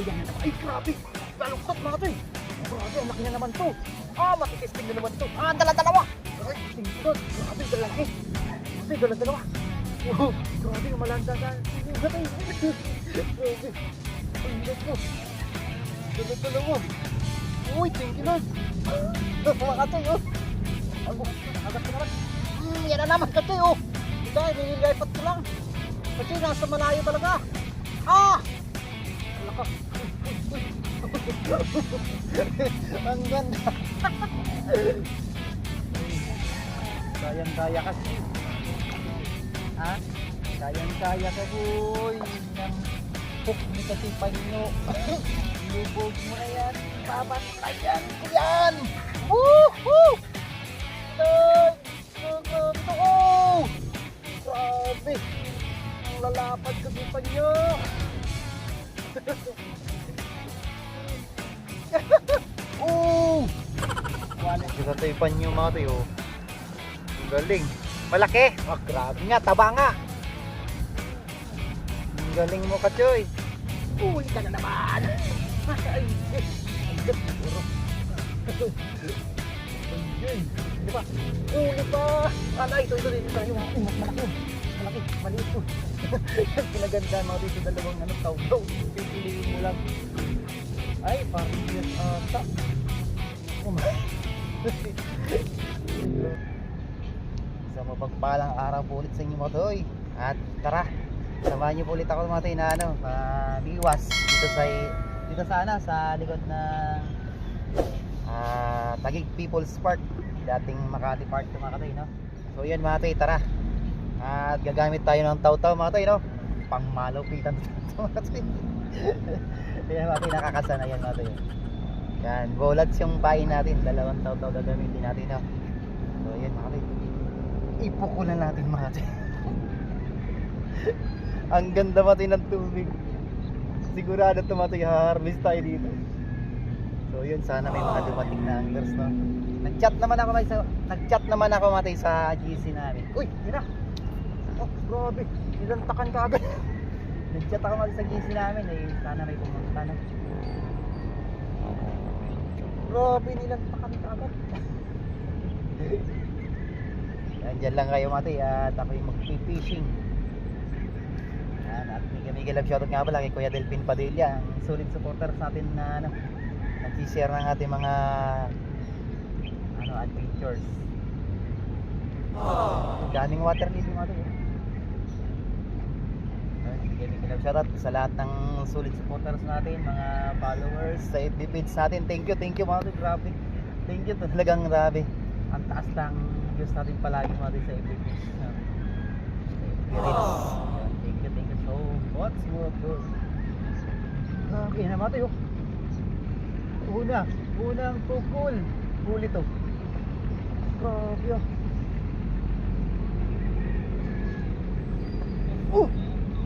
yan na naman. Ay, grabe. Laluktot mga to eh. Grabe, ang laki na naman to. Matikisting na naman to. Dala-dalawa. Ay, tingnan. Grabe, dalaki. Grabe, dala-dalawa. Grabe, umalanda na. Grabe. Grabe. Ang laki. Dala-dalawa. Uy, tingnan. Mga to yun. Agad ko naman. Yan na naman kasi oh. Dahil nililipat ko lang. Kasi nasa malayo talaga. Laka. Ang ganda. Kayang-kaya kasi. Kayang-kaya ka boy. Nang hook ni kasi panyo. Lubog mo na yan. Babantayan ko yan. Woohoo! Grabe! Ang lalapad kasi panyo! Wala kita tayo panyo mga tayo. Ang galing. Malaki! Grabe nga, taba nga! Ang galing mo Kachoy! Uy ka na naman! Ay! Ang galing! Di ba? Ulit pa! Ito tayo. Mas malaki. Malaki. Maliit to. Pinaganda mga dito dalawang tawdaw. Pipiliin mo lang. Ay, parang yes ata. Sa mapagpalang araw po ulit sa inyo mga toy. At tara, samahan niyo po ulit ako mga toy na liwas dito sa likod ng Taguig People's Park, dating Makati Park ito mga katoy, no? So yan mga katoy, tara. At gagamit tayo ng taw-taw mga katoy, no? Pang malupitan ito mga katoy. Yan mga katoy, nakakasana yan mga katoy. Yan, bolats yung pain natin, dalawang taw-taw gagamitin natin, no? So yan mga katoy, ipukulan natin mga katoy. Ang ganda mga katoy ng tubig. Sigurado ito mga katoy, harvest tayo dito. So yun, sana may mga dumating na anglers, no? Nag-chat naman ako matay sa GC namin. Uy, yun na. Grabe, nilantakan ka agad. Nag-chat ako matay sa GC namin, sana may pumunta na. Grabe, nilantakan ka agad. Diyan lang kayo matay at ako yung mag-fishing. At mega love shoutout nga pala kay Kuya Delphin Padilla, ang solid supporter sa atin na nag-share ng ating mga adventures. Daming water lily mga to. Bigyan shoutout sa lahat ng solid supporters natin, mga followers sa FB page natin. Thank you mga to. Grabe. Thank you talagang grabe. Ang taas ng views natin palagi mga to sa FB page natin. Thank you so much mga to. Okay na mga to. Unang pukul. Huli to. Grabe ah.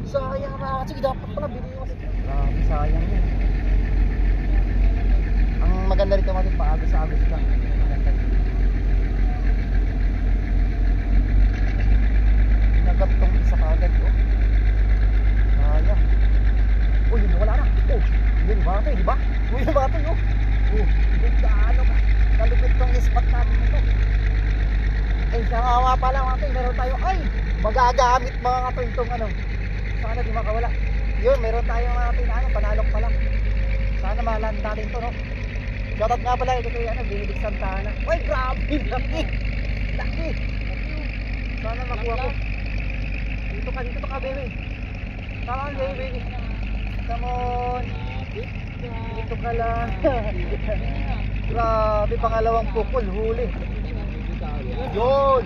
Sayang mga kasi dapat pala binili kasi. Grabe sayang yun. Ang maganda rito mga paagos lang. Maganda rito. Nagap tong isa kaagad ko. Sayang. Yun wala na. Yun ba ito, di ba? Yun ba ito yun? Gaano ka kalupit tong spot natin ito. Siya nga pala mga toy, meron tayo magagamit mga toy itong sana di makawala. Yun, meron tayo mga toy na panalok pala. Sana malan natin to, no? Shoutout nga pala ito kay Benedict Santana. Uy, grabe, laki. Sana makuha ko. Dito ka baby. Come on baby. Come on. Dito ka lang. Grabe, pangalawang pukul, huli. Yun.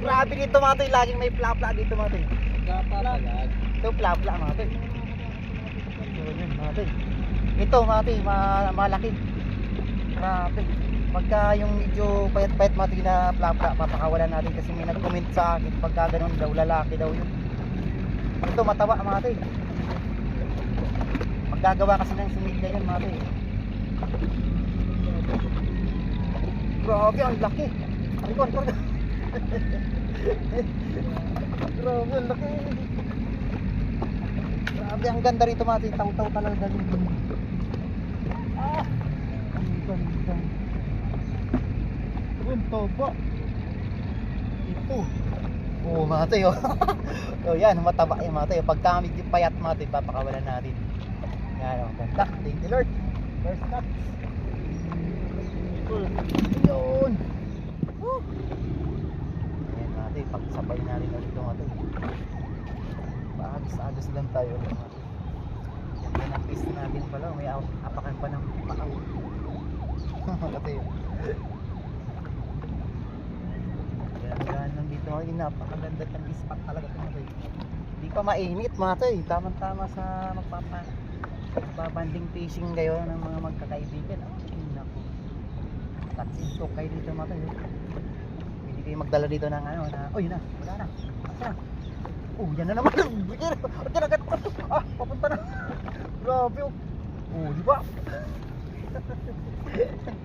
Grabe dito mga toy, laging may plapla dito mga toy. Ito plapla mga toy. So yun mga toy. Ito mga toy, malaki. Grabe. Pagka yung medyo payat-payat mga toy na plapla, papakawalan natin kasi may nag-comment sa akin pagka ganun daw, lalaki daw yun. Ito mataba mga toy. Maggagawa kasi ng similya yun mga toy. Grabe, ang laki. Arikon. Grabe, ang laki. Grabe. ang ganda rito mga taw-taw talaga ganun. Ah, ang ganda. Ang toba. Ito. Oo mga tayo. Oh yan, mataba yung mga tayo. Pagka medyo payat mga tayo, papakawalan natin. Yan, ang ganda. Thank you Lord. First cut. Yun. Woo. Ayan mga tayo, pagsabay natin ulit ito mga tayo. Paagos-agos lang tayo ulit mga tayo. Yan ang pista natin pala. May apakan pa ng pakaw. Mga tayo. Yan lang dito ngayon, napakaganda ng spot talaga ito mga tayo. Hindi pa mainit mga tayo, tamang-tama sa magbabanding fishing kayo ng mga magkakaibigan. Naku, tatsintok kayo dito mga tayo. Hindi kayo magdala dito ng ano na, oh yun na, wala na, asa na. Oh yan na naman, yan agad, papunta na. Grabe oh, oh di ba?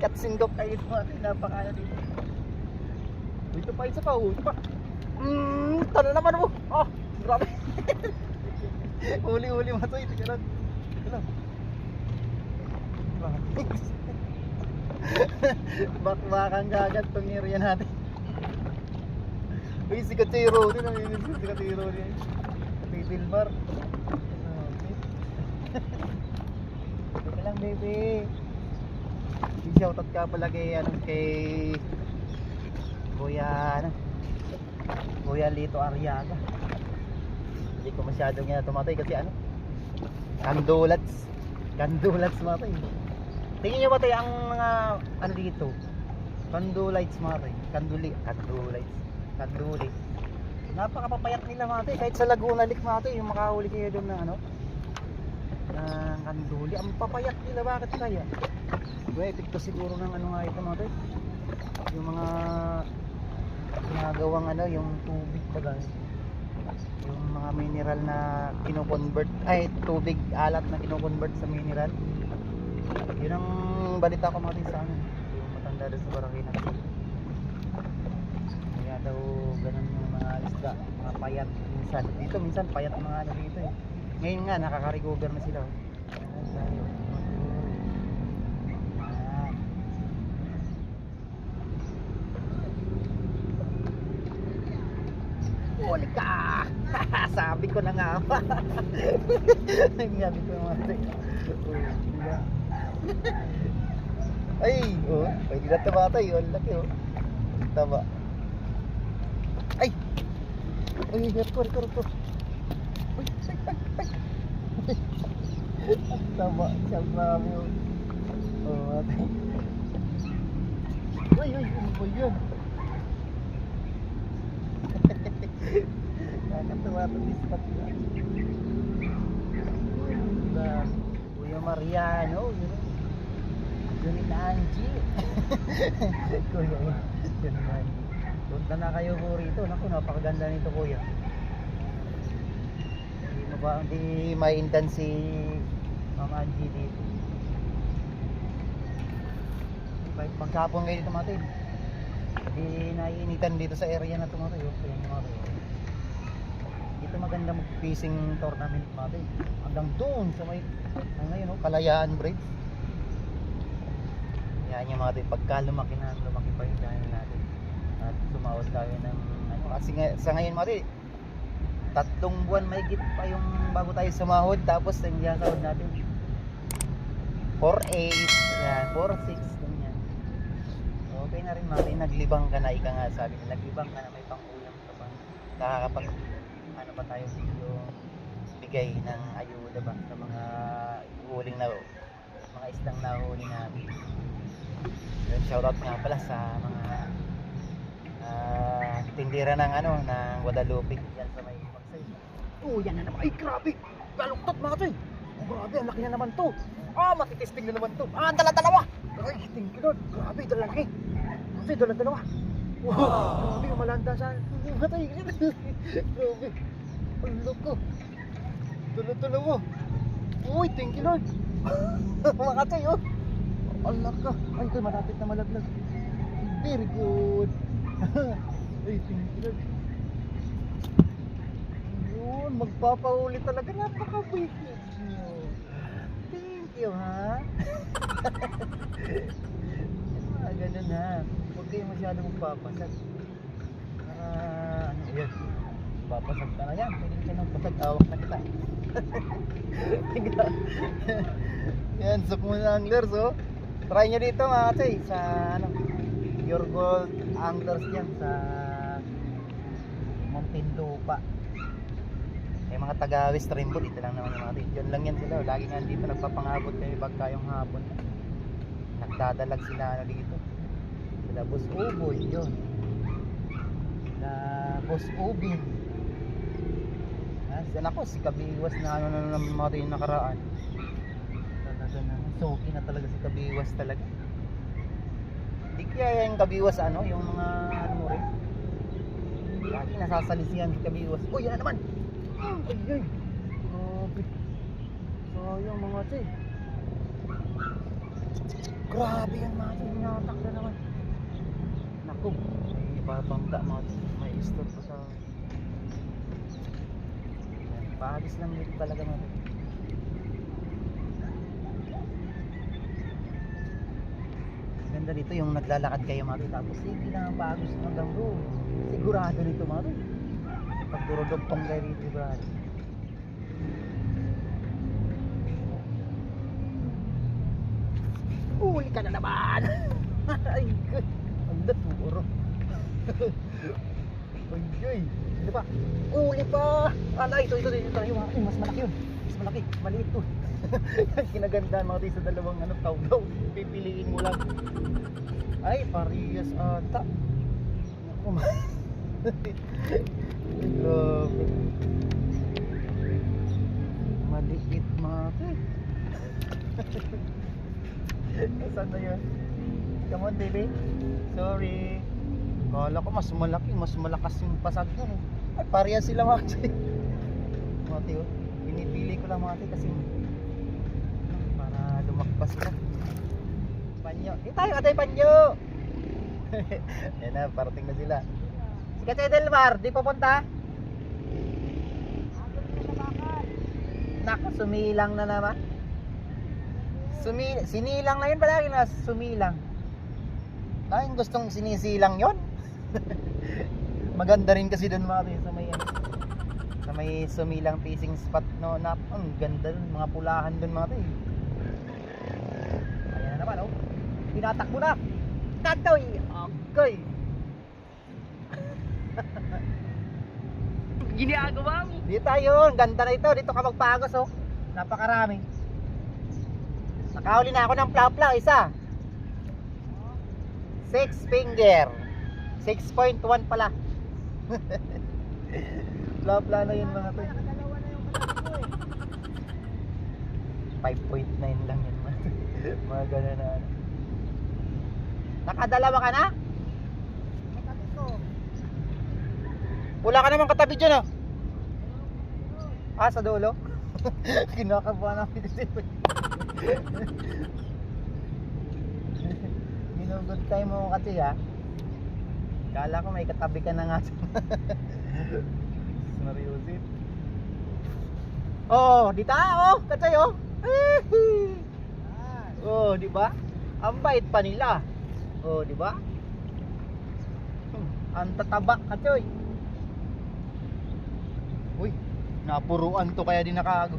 Katsindok kayo dito mga tayo, napakaya dito. Ito pa, isa pa, oh, ito pa. Tala naman mo. Ah, grabe. Huli-huli mo ito, ito lang. Ito lang. Bakbakang gagat itong area natin. Uy, si Kachiro. Ito na, si Kachiro niya. Little bar. Ito lang, baby. Shoutout ka pala kay Kuya Lito Arriaga. Hindi ko masyadong tumatay kasi Kandulats matay. Tingin nyo matay ang mga ano dito, Kandulites matay. Kanduli napakapapayat nila matay. Kahit sa Laguna Lake matay, yung makahuli kayo doon na kanduli, ang papayat nila. Bakit kaya? Epekto siguro ng nga ito matay, yung mga ginagawang yung tubig baga, yung mga mineral na kino-convert, tubig alat na kino-convert sa mineral. Yun ang balita ko mga sa yung matanda doon sa barangay na kaya daw ganun yung mga isda, mga payat minsan payat mga dito ngayon nga nakaka-recover na sila. Huli ka! Sabi ko na nga ba? Sabi ko naman. Ay! Oh, pwede na tamatay. Ang laki oh. Tama. Ay! Ay, record. Uy, ay. Tama. Siyang marami oh. Oh, atay. Ay, ano ba yun? Nakatuwa ito di spot na Kuya Mariano Junit Angie. Kuya Junit Angie, punta na kayo po rito. Naku, napakaganda nito kuya. Hindi maindan si Ma'am Angie dito. Kahit pagsapon kayo dito matay, hindi naiinitan dito sa area na tumatay. Dito maganda mag-fishing tournament natin. Hanggang doon sa may Kalayaan Bridge. Yan yung mga pagka lumaki pa yung dahil natin. At sumawad tayo ng kasi sa ngayon mga 3 buwan may git pa yung bago tayo sumahod. Tapos yung sahod natin 4.8 yan, 4.6 ganyan. Okay na rin mga naglibang ka na, ika nga sabi nila, naglibang ka na, may pang-ulam ka pa, nakakapag pa tayo yung bigay ng ayuda ba sa mga huling na mga isdang nahuli natin. Yun, shoutout nga pala sa mga tindira ng ng Guadalupe yan sa may Magsay. Oh, yan na naman. Ay, grabe! Galuktot mga toy! Oh, grabe, ang laki na naman to. Matitesting na naman to. Dala-dalawa! Ay, thank you Lord. Grabe, dalaki. Kasi dala-dalawa. Wow, grabe, umalanda sa matay. Grabe. Ang loko. Dala-dalawa. Uy, thank you Lord. Mga katay, oh. Ang laka. Ay, ito, malapit na malaglag. Very good. Ay, thank you Lord. Yun. magpapahuli talaga. Napaka-bait niyo. Thank you, ha? Ganun ha. Huwag kayo masyado magpapasag. Ano yan? Papasag ka na yan. Pwede ka nang pasag. Awak na kita. Yan, suk muna anglers, oh. Try nyo dito mga katay. Sa ano, Pure Gold Anglers yan. Sa Muntinlupa. Yung mga taga West Rainbow, dito lang naman yung mga dito. Diyan lang yan sila. Lagi nga dito nagpapangabot kayo pagka yung hapon. Nagdadalag sila ano dito. Sila Boss Uboy, yun. Sila Boss Ubin. Yan ako, si Kabiwas na ano na naman mga yung nakaraan. Talaga na. Soki na talaga si Kabiwas talaga. Hindi kaya yung Kabiwas ano, yung mga ano mo rin. Lagi nasasalisihan si Kabiwas. Oh, yan na naman! Ay, ay! Grabe. Sayang mga chay. Grabe yan mga chay. Hinatak na naman. Naku, may babangga mga chay. May stop pa sa... Pahagis lang dito talaga mga chay. Ganda dito yung naglalakad kayo mga chay. Tapos hindi lang ang pahagis hanggang doon. Sigurado dito mga chay. Pagdurudugtong kayo dito sigurado. Uli ka na naman! Ay, good! Ang daturo! Ay, ay! Hindi pa! Uli pa! Ala, ito! Yung mas malaki yun! Mas malaki! Maliit to! Kinagandaan mga tayo sa dalawang ano, tawdaw. Pipiliin mo lang. Ay, parehas ata! Naku, grabe! Maliit mga tayo! Saan na yun? Come on baby. Sorry. Kala ko mas malaki, mas malakas yung pasag yun eh. Ay parehas sila mga chay. Mga tiyo, pinipili ko lang mga chay kasi para lumakpas sila. Panyo, tayo atay panyo. Yan na, parating na sila. Si Katay Delmar, di papunta? Naku, sumilang na naman. Sinilang na yun palagi na sumilang. Ay, gustong sinisilang yon. Maganda rin kasi doon mga sa may sa may sumilang fishing spot no, na ang ganda doon, mga pulahan doon mga tayo. Ayan na naman oh. Tinatakbo na. Tatoy. Okay. Ginagawa mo. Dito tayo, ganda na ito. Dito ka magpagos oh. Napakarami. Nakahuli na ako ng plapla, isa 6 finger 6.1 pala. Plapla na yun mga to. 5.9 lang yun mga gana na ano. Nakadalawa ka na? Katabi ko. Wala ka naman katabi dyan sa dulo. Kinakabahan namin kasi Ginugood time mo kasi Kala ko may katabi ka na nga. Seryosin. Oh, di tao, katay oh. Oh, di ba? Ang bait pa nila. Oh, di ba? Ang tataba katay. Uy, napuruan to kaya di nakago.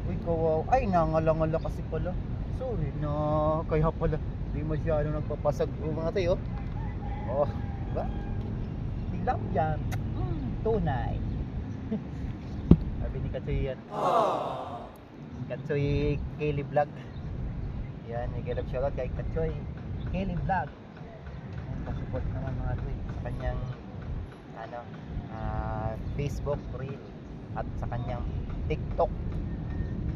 Uy, kawaw. Ay, nangalangala kasi pala. Sorry na. Kaya pala di masyado nagpapasag mga tayo. Oh, diba? Tilap yan. Tunay. Sabi ni Katsoy yan. Katsoy Kelly Vlog. Yan, nag-give shoutout kay Katsoy Kelly Vlog. Pasupport naman mga tayo sa kanyang Facebook reel at sa kanyang TikTok.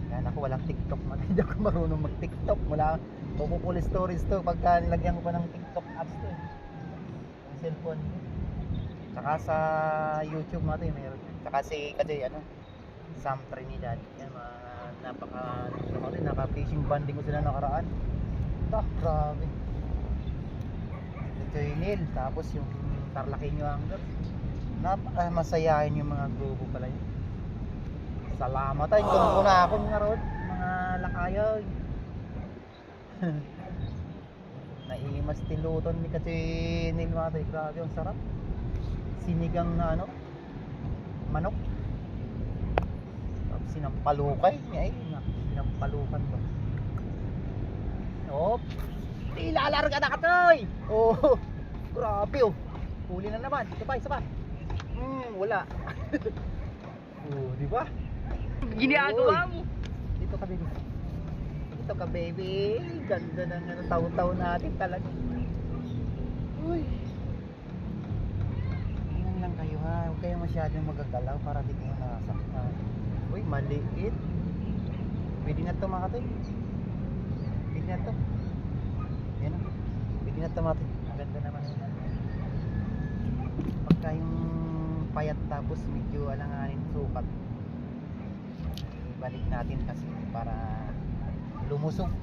Yan ako walang TikTok, hindi ako marunong mag TikTok. Wala, pupuli stories to pagka nilagyan ko pa ng TikTok apps to yung cellphone. Tsaka sa YouTube mga tayo mayroon. Tsaka si Katsoy Sam Trinidad. Yan naka fishing banding ko sila nakaraan. Grabe. Katsoy Neil, tapos yung Tarlaqueño Angler. Napaka masayahin yung mga grupo pala yun. Salamat ay tungko na ako nga ron, mga lakayan. Naimas tiluton ni kasi nilmatay, grabe ang sarap. Sinigang na ano, manok. Tapos sinampalukay, ay sinampalukan to. Op, ilalarga na katoy. Oh, grabe oh. Huli na naman, isa pa. Wala. Oh, di ba? Ginagawa mo. Dito ka baby. Dito ka baby. Ganda ng ano, taon-taon natin talaga. Uy. Tingnan lang kayo ha. Huwag kayo masyadong magagalaw para di kayo nasaktan. Uy, maliit. Pwede na ito mga katoy. Pwede na ito. Yan o. Pwede na ito mga katoy. Maganda naman yun. Pagka yung payat tapos medyo alanganin sukat, ibalik natin kasi para lumusog.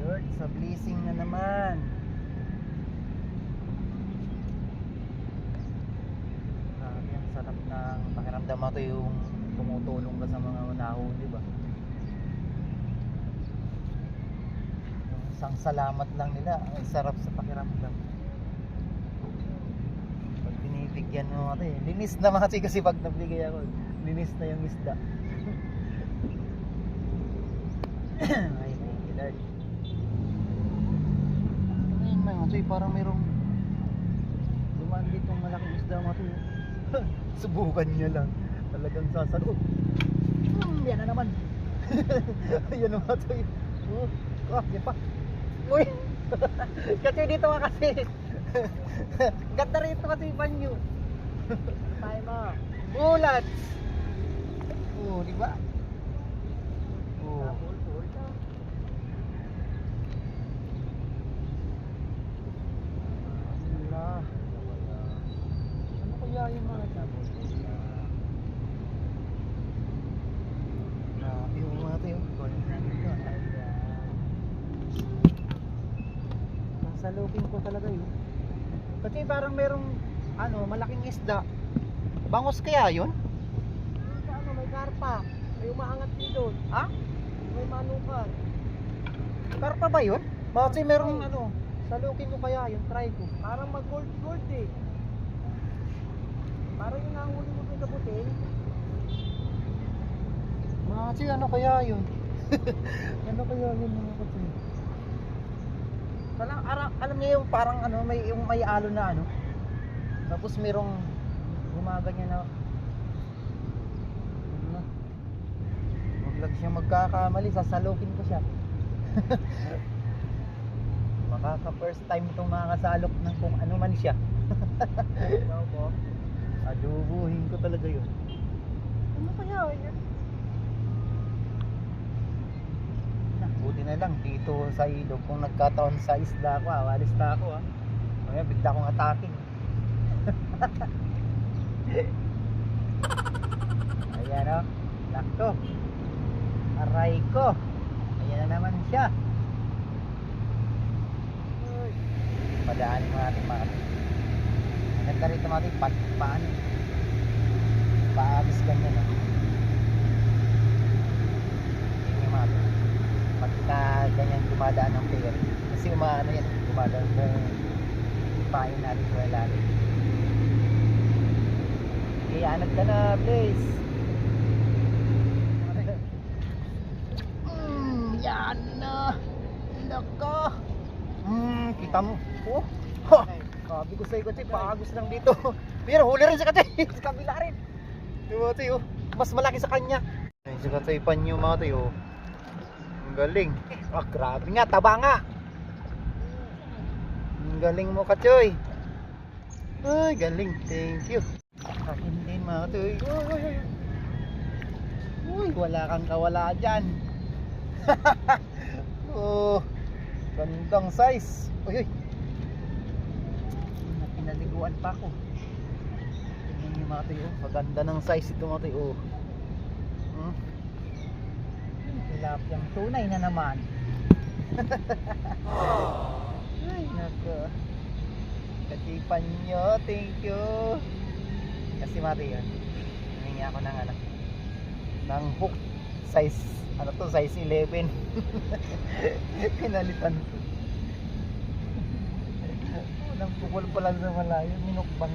Lord, sa blessing na naman. Grabe, ang sarap ng pakiramdam mo to yung tumutulong ka sa mga nahuli ba? Isang salamat lang nila, ang sarap sa pakiramdam. Pag binibigyan mo ate, linis na mga kasi pag nabigay ako, linis na yung isda. Ay, thank you Lord. Ayun mga kasi parang mayroong dumaan ditong malaking isda mga ate. Subukan nyo lang, talagang sasalot. Yan na naman. Yan na mga ate. Yan pa. Uy! Kasi dito ka kasi. Ganda rito kasi yung banyo. Tayo mo. Bullets! Oh, di ba? Oh. Allah. Ano kaya yung mga sabon? Grabe yung mga ito yun. Salukin ko talaga yun. Kasi parang merong ano, malaking isda. Bangus kaya yun? Ano, may karpa. May umaangat din doon. Ha? May manukan. Karpa ba yun? Kasi merong ano, salukin ko kaya yun, try ko. Parang mag-gold eh. Parang yung nahuli mo doon sa buting. Kasi ano kaya yun? Ano kaya yun mga kasi? Alam niyo yung parang ano, yung may alo na ano. Tapos merong gumaganyan na. Ano? Huwag lang siya magkakamali, sasalukin ko siya. Makaka first time itong makakasalok ng kung ano man siya. Adubuhin ko talaga yun. Ano kaya yun? Buti na lang dito sa ilog, kung nagkataon sa isla ko, awalis na ako Mamaya bigla akong atakin. Ayan o, lakto. Aray ko. Ayan na naman siya. Padaanin mo natin mga kapit. Ganda rito mga kapit, paano? Paagis ganyan Yung mga kapit. Pagka ganyan dumadaan ng ferry, kasi umaano yan, dumadaan kung pain natin sa lalim. Kaya anag ka na please. Yan na laka. Kita mo sabi ko sa'yo kasi paagos lang dito. Pero huli rin sa katay, sa kabila rin. Diba tayo, mas malaki sa kanya. Sa katay panyo mga tayo. Galing. Grabe nga, taba nga. Ang galing mo, Kachoy. Ay, galing. Thank you. Akin din mga Kachoy. Uy, wala kang kawala dyan. Oh, gandang size. Uy. Pinaliguan pa ako. Tingnan niyo mga Kachoy. Maganda ng size ito mga Kachoy. Tilapiyang tunay na naman. Ay, nako. Katipan nyo, thank you. Kasi mati yun. Humingi ako ng ano, ng hook size, ano to, size 11. Pinalitan ko. Unang pukol pa lang sa malayo, minukbang.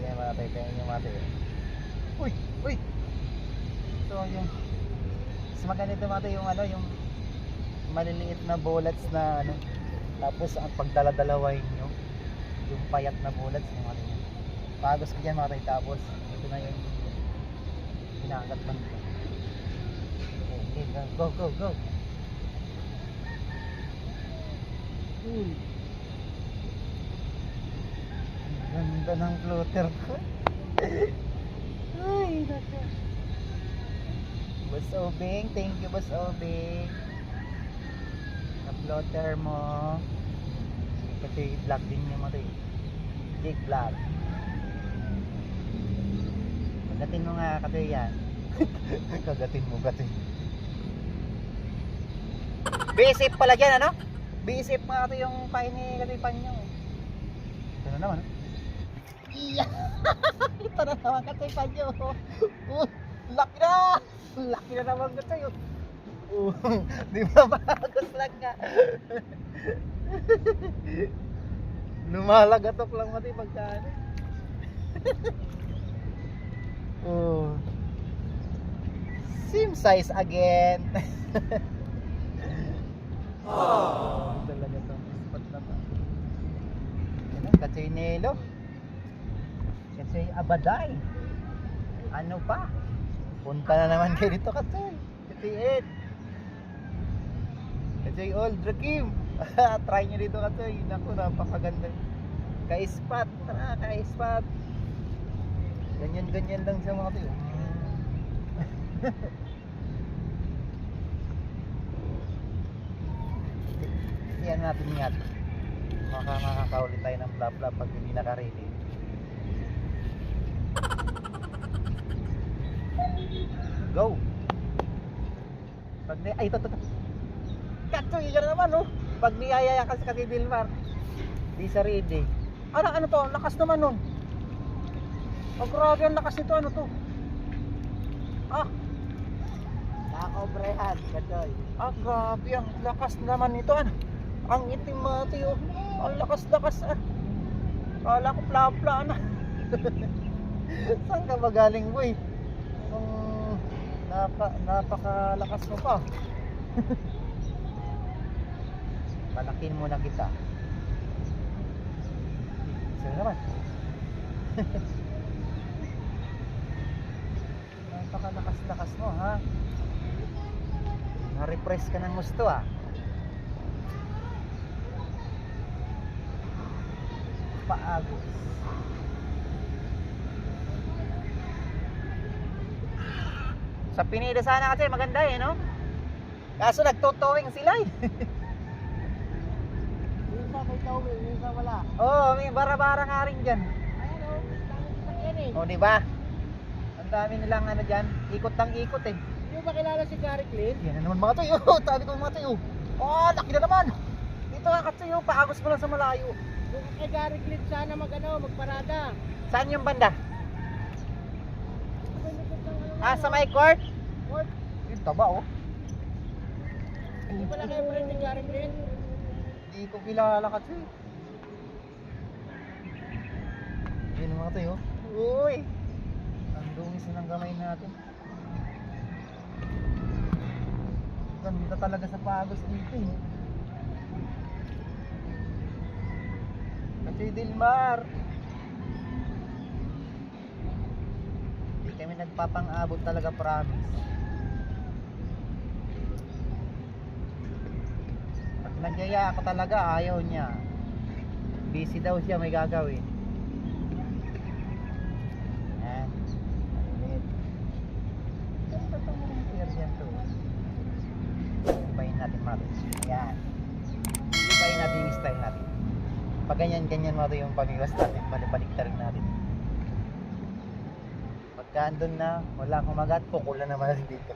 Yan mga tayo, tayo nyo mga tayo. Uy! Uy! So yung mas maganda mga tayo yung ano, yung maliliit na bullets na ano, tapos ang pagdala-dalawain nyo yung payat na bullets yung ano yun. Pagos ko dyan mga tayo, tapos ito na yung pinakat man ko. Okay, go, go, go. Ang ganda ng floater ko. Ay, nako. Boss Obeng, thank you Boss Obeng. Sa floater mo. Kasi vlog din niya mo ito eh. Jig vlog. Kagatin mo nga kasi yan. Kagatin mo, gatin. Bisip pala dyan, ano? Bisip nga ito yung pain ni katipan nyo. Ito na naman, iya. Ito na naman katipan nyo. Laki na! Laki na naman ito yun. Di ba bagos lang ka? Lumalagatok lang mati pagkaan. Same size again. Talaga itong spot na to. Yan ang Katsoy Nelo, Katsoy Abaday. Ano pa? Punta na naman kayo dito Katsoy. Katsoy Ed, Katsoy Old Rakim. Try nyo dito Katsoy. Naku, napakaganda. Ka-spot. Tara, ka-spot. Ganyan-ganyan lang sa mga to. Yan natin ingat. Makakaulit tayo ng bla bla pag hindi naka-ready. Go! Pag ni... Ay, ito. Katsoy, yan naman, oh. Pag niyayaya kasi kasi Dilmar, di sa ready. Ano to? Lakas naman nun. Oh, grabe ang lakas nito. Ano to? Ah! Nakakobrehan, Katsoy. Ah, grabe ang lakas naman nito. Ano? Ang itim mati, oh. Ang lakas-lakas, ah. Kala ko pla-pla na. Saan ka magaling, boy? Napakalakas mo pa. Palakin muna kita. Saan naman? Napakalakas-lakas mo, ha? Na-repress ka ng gusto, ah. Paagos. Sa Pineda sana kasi maganda eh, no? Kaso nagtotowing sila eh. Minsan may towing, minsan wala. Oo, may bara-bara nga rin dyan. Ayan o, dami sasakyan eh. O, diba? Ang dami nilang ano dyan, ikot ng ikot eh. Hindi mo ba kilala si Gary Clint? Yan na naman mga tayo. Tabi ko mga tayo. Oh, laki na naman. Dito nga katsuyo, paagos mo lang sa malayo. Kung kay Gary Clint sana magparada. Saan yung banda? Ah, sa my court? Court. Yung taba oh. Hindi pala kayo friend ni Gary Clint? Hindi ko kilala katsuyo. Yan mga tayo. Uy! Ang dungis na ng kamay natin. Ganda talaga sa pagos dito eh. Katsoy Dilmar. Hindi kami nagpapang-abot talaga, promise. Pag nagyaya ako talaga, ayaw niya. Busy daw siya, may gagawin. Yan. Malit. Ganda itong area to. Ibahin natin mga to. Yan. Ibahin natin yung style natin. Pag ganyan-ganyan mga to yung pag-iwas natin, balik na rin natin. Pagka andun na, wala kumagat, pukul na naman natin dito.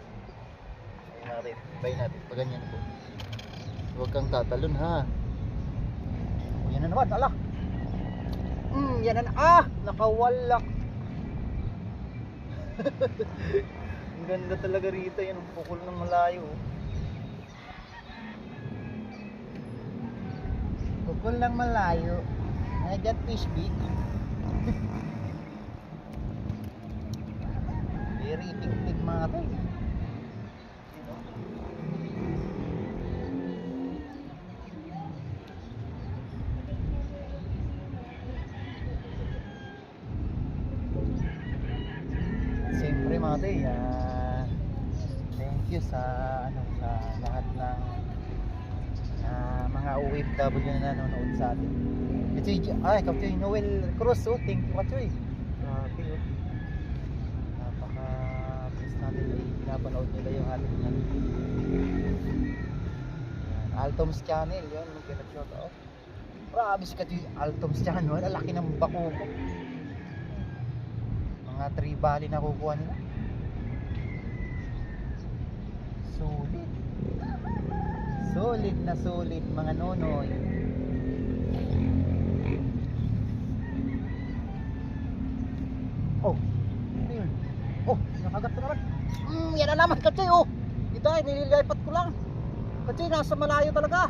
Ibahin natin. Pag ganyan po. Huwag kang tatalon ha. Yan na naman, ala. Yan na, nakawala. Ang ganda talaga rito, yan ang pukol ng malayo. Pukol ng malayo. I got fish big. Very big mga to. Siyempre mga to, thank you sa sa lahat ng mga OFW na nanonood sa atin. Kapitoy Noel Cruz, thank you Kapitoy. Grabe, napaka-please natin ay pinapanood nila yung ating Altom's channel, yun, mag-shout out. Grabe si Kapitoy Altom's channel, ang laki ng bako ko. Mga 3 bali na kukuha nila. Solid. Solid na solid mga nonoy. Oh, ano yun? Oh, nakagat na naman. Yan na naman Katsoy, oh. Ito ay nililipat ko lang. Katsoy, nasa malayo talaga.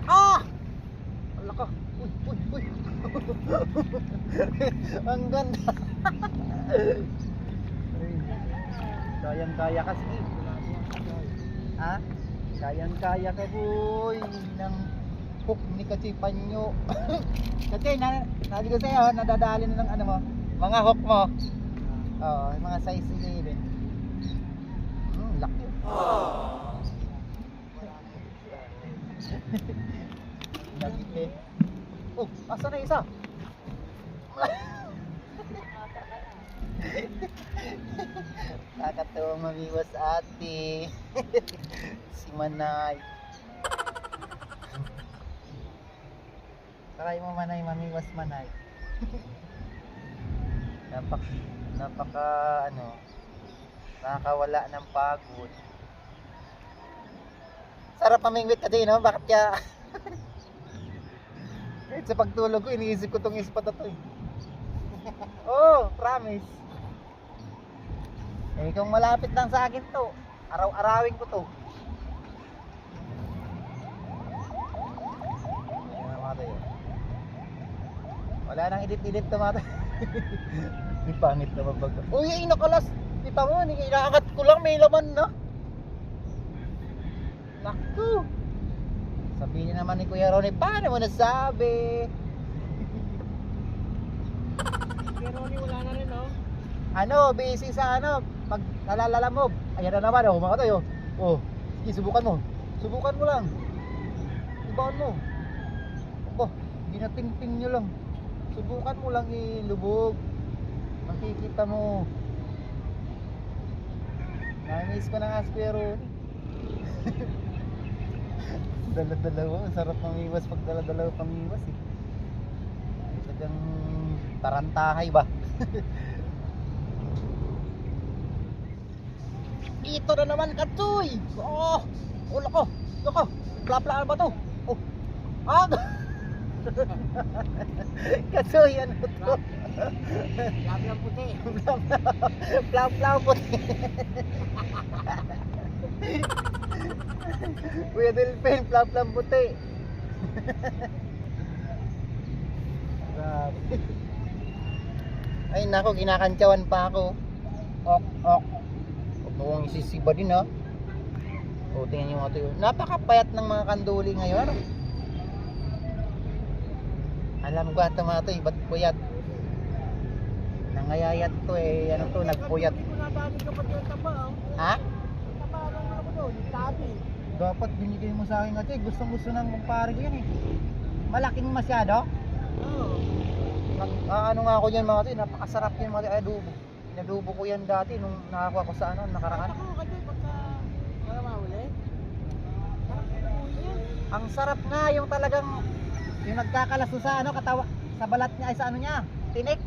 Ala ka. Uy. Ang ganda. Kayang-kaya ka, sige. Kayang-kaya ka, boy. Ng hook ni Katsoy Panyo. Katsoy, sabi ko sa'yo, nadadali na ng mga hook mo. Yung mga size 11. Laki. Lagite. Asa na isa? Nakakatuwang mamiwas ate. Si Manay. Sakay mo Manay, mamiwas Manay. Nakakawala ng pagod. Sarap pamingwit kasi, no? Bakit kaya? Kahit sa pagtulog ko, iniisip ko tong ispat na to, eh. Promise. Kung malapit lang sa akin to, araw-arawin ko to. Ayan na mga tayo. Wala nang edit-edit to mga tayo. Di pangit na mabagod. Ay nakalas. Kita mo, inaangat ko lang, may laman na. Naku. Sabihin naman ni Kuya Ronnie, paano mo nasabi? Kuya Ronnie, wala na rin, Busy sa pag nalalalamog. Ayan na naman, mga tayo. Sige, subukan mo. Subukan mo lang. Ibaon mo. Ginating-ting nyo lang. Subukan mo lang ilubog. Makikita mo. Namiss ko ng aspero. Dala-dalawa. Sarap mamiwas pag dala-dalawa pamiwas, eh. Talagang tarantahay ba? Ito na naman Katsoy. Lako. Plaplaan ba to? Katsoy, ano to? Lablang puti. Plaw puti. Kuya Delphin, plaw puti. Grabe. Ay nako, kinakantsawan pa ako. Ok. Huwag mo kong isisiba din, ha. Tingnan nyo mga ito. Napakapayat ng mga kanduli ngayon. Alam ko ito mga ito, ba't puyat? Nangayayat to, nagpuyat. Nadami ka pa yung taba, Ha? Taba lang ako doon, tabi. Dapat binigay mo sa akin kasi gustong-gusto ng kumpare ko yan, eh. Malaking masyado. Ano nga ako yan mga ito, napakasarap yan mga ito, adobo. Inadobo ko yan dati nung nakakuha ko sa nakaraan. Ako kasi pagka wala mahuli. Ang sarap nga yung talagang yung nagkakalaso sa katawa sa balat niya ay sa niya, tinik.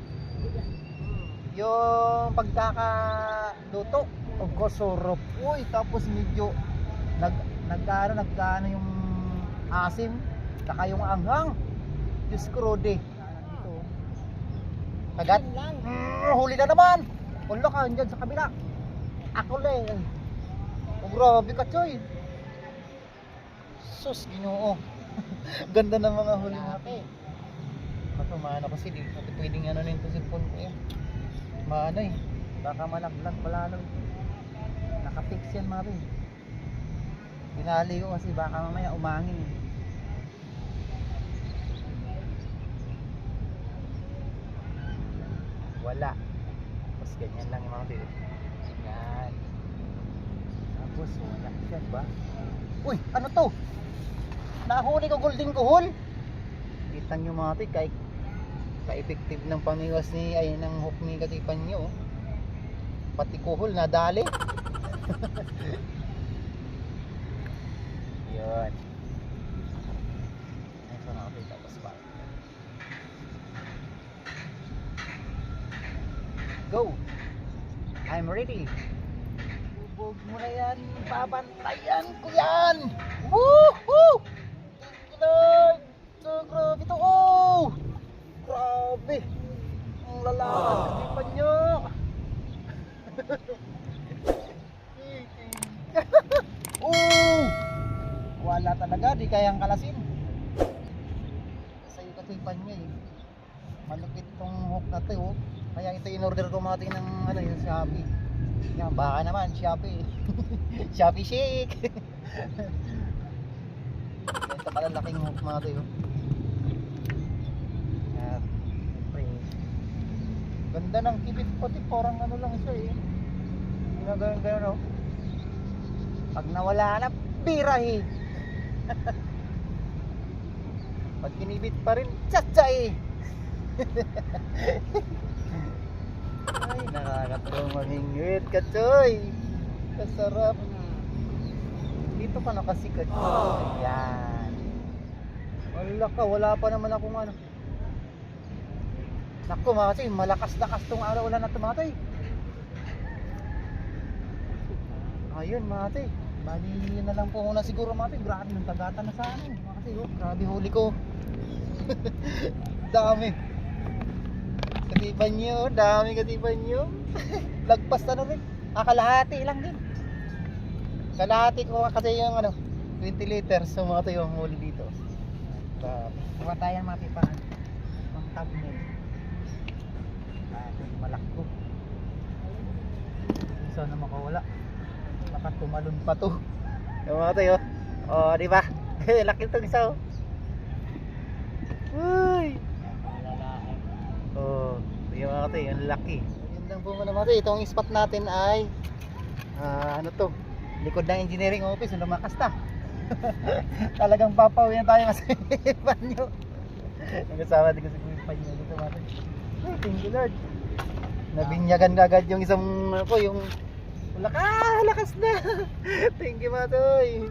Yung pagkakaluto, ang sarap. Uy, tapos medyo nagkaano yung asim, saka yung anghang. Diyos ko, Rode. Dito. Kagat. Yun lang. Huli na naman. Wala ka, andyan sa kabila. Ako lang. Oh, grabe ka, Choy. Sus, ginoo. Ganda ng mga huli natin. Ako, maano kasi di natin pwedeng ano nito cellphone ko yan. Maano eh. Baka malaglag pala lang. Nakafix yan mga rin. Pinali ko kasi baka mamaya umangin eh. Wala. Tapos ganyan lang yung mga rin. Yan. Tapos wala siya ba? Uy, ano to? Nahuli ko golden kuhol. Kita nyo mga rin kahit ka-effective ng pamiwas ni ay ng hook ni katipan nyo. Pati kuhol nadali. Yun. Ito na ako tapos pa. Go. I'm ready. Bubog mo na yan. Babantayan ko yan. Woohoo! Lord! So grabe to. Oh! Grabe. Ang lalakas katipan nyo. Oh! Wala talaga, di kayang kalasin. Sa'yo katipan niya eh. Malupit tong hook na to oh. Kaya ito in-order ko mga ng ano yung Shopee. Yan, baka naman Shopee. Shopee shake. Ito pala laking hook mga to oh. At siyempre ganda ng kibit pati parang ano lang siya eh. Ginagayon oh. Pag nawala na, birahi. Pag kinibit pa rin, tsatsay. Ay, nakakatulong mamingwit, Katsoy. Kasarap. Dito ka nakasikat. Ayan. Wala ka, wala pa naman akong ano. Naku, mga kasi, malakas-lakas tong araw, wala na tumatay. Ayun mga ate, bali na lang po muna siguro mga ate. Grabe ng tagata na sa amin mga ate oh. Grabe huli ko. Dami katipan nyo, dami katipan nyo. Lagpas na rin, kalahati lang din. Kalahati ko kasi yung ano 20 liters so mga ate yung huli dito. Kuha tayo mga ate pa ang thumbnail. Malakbo. Isa na makawala. Baka tumalon pa to. Yung mga tayo. Oh, di ba? Laki itong isa oh. Uy! Oh, yung mga tayo, yung laki. Yun lang po muna mga tayo. Itong spot natin ay ano to? Likod ng engineering office. Lumakas ta. Talagang papawin tayo kasi panyo. Ang kasama din ko si Kuya Panyo dito mga tayo. Ay, thank you Lord. Nabinyagan agad yung isang ako, yung lakas na. Thank you, Matoy.